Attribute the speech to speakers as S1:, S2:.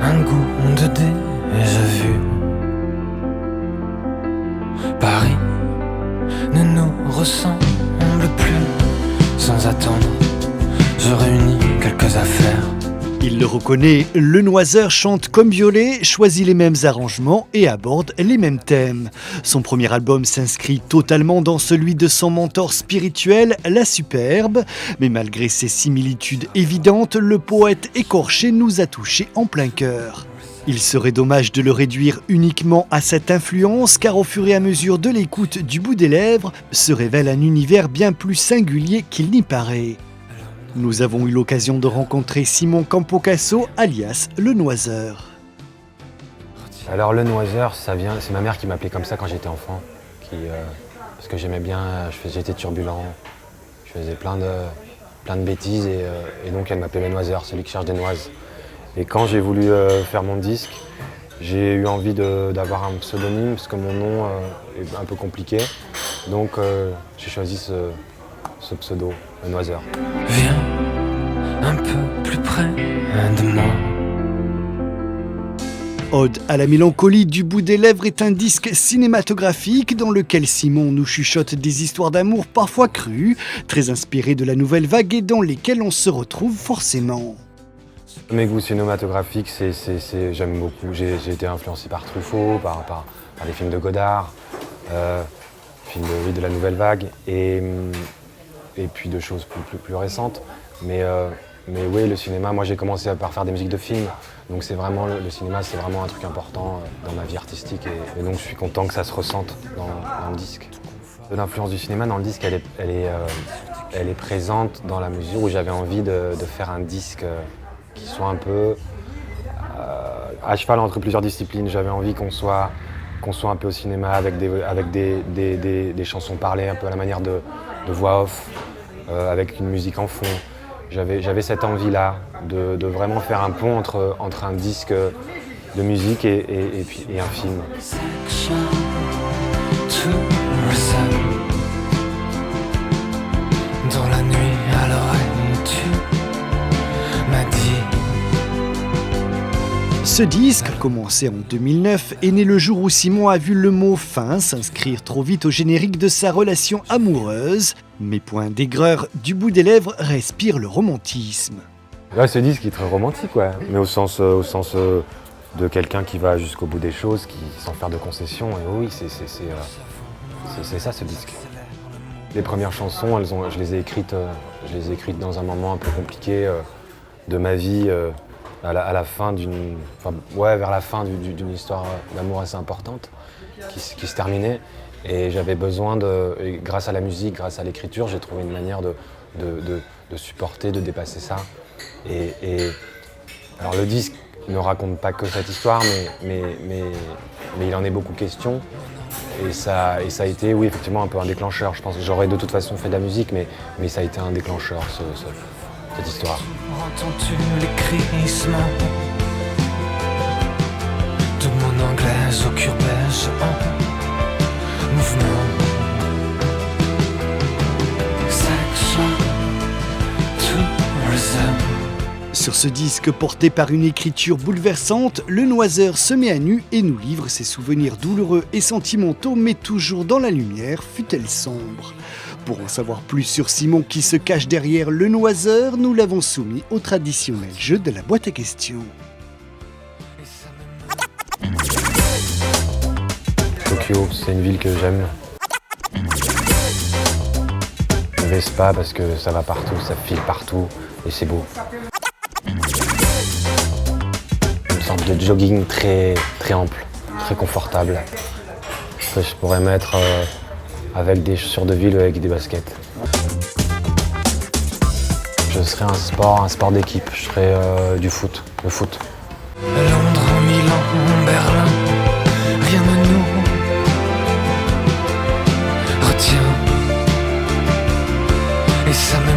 S1: un goût de déjà vu. Paris ne nous ressemble plus. Sans attendre, je réunis quelques affaires.
S2: Il le reconnaît, Lenoiseur chante comme Violet, choisit les mêmes arrangements et aborde les mêmes thèmes. Son premier album s'inscrit totalement dans celui de son mentor spirituel, La Superbe. Mais malgré ses similitudes évidentes, le poète écorché nous a touchés en plein cœur. Il serait dommage de le réduire uniquement à cette influence, car au fur et à mesure de l'écoute du bout des lèvres, se révèle un univers bien plus singulier qu'il n'y paraît. Nous avons eu l'occasion de rencontrer Simon Campocasso, alias Lenoiseur.
S3: Alors Lenoiseur, c'est ma mère qui m'appelait comme ça quand j'étais enfant, parce que j'aimais bien, j'étais turbulent, je faisais plein de bêtises et donc elle m'appelait Lenoiseur, celui qui cherche des noises. Et quand j'ai voulu faire mon disque, j'ai eu envie d'avoir un pseudonyme parce que mon nom est un peu compliqué, donc j'ai choisi ce pseudo, Lenoiseur.
S1: Viens un peu plus près de moi.
S2: Ode à la mélancolie du bout des lèvres est un disque cinématographique dans lequel Simon nous chuchote des histoires d'amour parfois crues, très inspirées de la nouvelle vague et dans lesquelles on se retrouve forcément.
S3: Mes goûts cinématographiques, j'aime beaucoup. J'ai été influencé par Truffaut, par les films de Godard, films de la nouvelle vague et puis de choses plus récentes. Mais oui, le cinéma, moi j'ai commencé par faire des musiques de films, donc c'est vraiment le cinéma, c'est vraiment un truc important dans ma vie artistique et donc je suis content que ça se ressente dans le disque. L'influence du cinéma dans le disque, elle est présente dans la mesure où j'avais envie de faire un disque qui soit un peu à cheval entre plusieurs disciplines. J'avais envie qu'on soit un peu au cinéma avec des chansons parlées, un peu à la manière de voix off, avec une musique en fond. J'avais cette envie-là de vraiment faire un pont entre un disque de musique et un film.
S1: Dans la nuit à l'oreille, tu m'as dit.
S2: Ce disque, commencé en 2009, est né le jour où Simon a vu le mot « fin » s'inscrire trop vite au générique de sa relation amoureuse. Mais point d'aigreur, du bout des lèvres respire le romantisme.
S3: Là, ce disque est très romantique, ouais, mais au sens de quelqu'un qui va jusqu'au bout des choses, sans faire de concessions. Et oui, c'est ça ce disque. Les premières chansons, je les ai écrites dans un moment un peu compliqué de ma vie. Vers la fin d'une histoire d'amour assez importante qui se terminait. Et j'avais besoin grâce à la musique, grâce à l'écriture, j'ai trouvé une manière de supporter, de dépasser ça. Et alors le disque ne raconte pas que cette histoire, mais il en est beaucoup question. Et ça a été, oui, effectivement, un peu un déclencheur. Je pense que j'aurais de toute façon fait de la musique, mais ça a été un déclencheur, cette histoire.
S1: Entends-tu les crissements de mon anglaise au curbège en mouvement? Section tourism.
S2: Sur ce disque porté par une écriture bouleversante, Lenoiseur se met à nu et nous livre ses souvenirs douloureux et sentimentaux, mais toujours dans la lumière, fût-elle sombre. Pour en savoir plus sur Simon qui se cache derrière Lenoiseur, nous l'avons soumis au traditionnel jeu de la boîte à questions.
S3: Tokyo, c'est une ville que j'aime. Vespa parce que ça va partout, ça file partout et c'est beau. Une sorte de jogging très ample, très confortable, que je pourrais mettre avec des chaussures de ville ou avec des baskets. Je serais un sport d'équipe, je serais le foot.
S1: Londres, Milan, Berlin, rien ne nous retient. Et ça me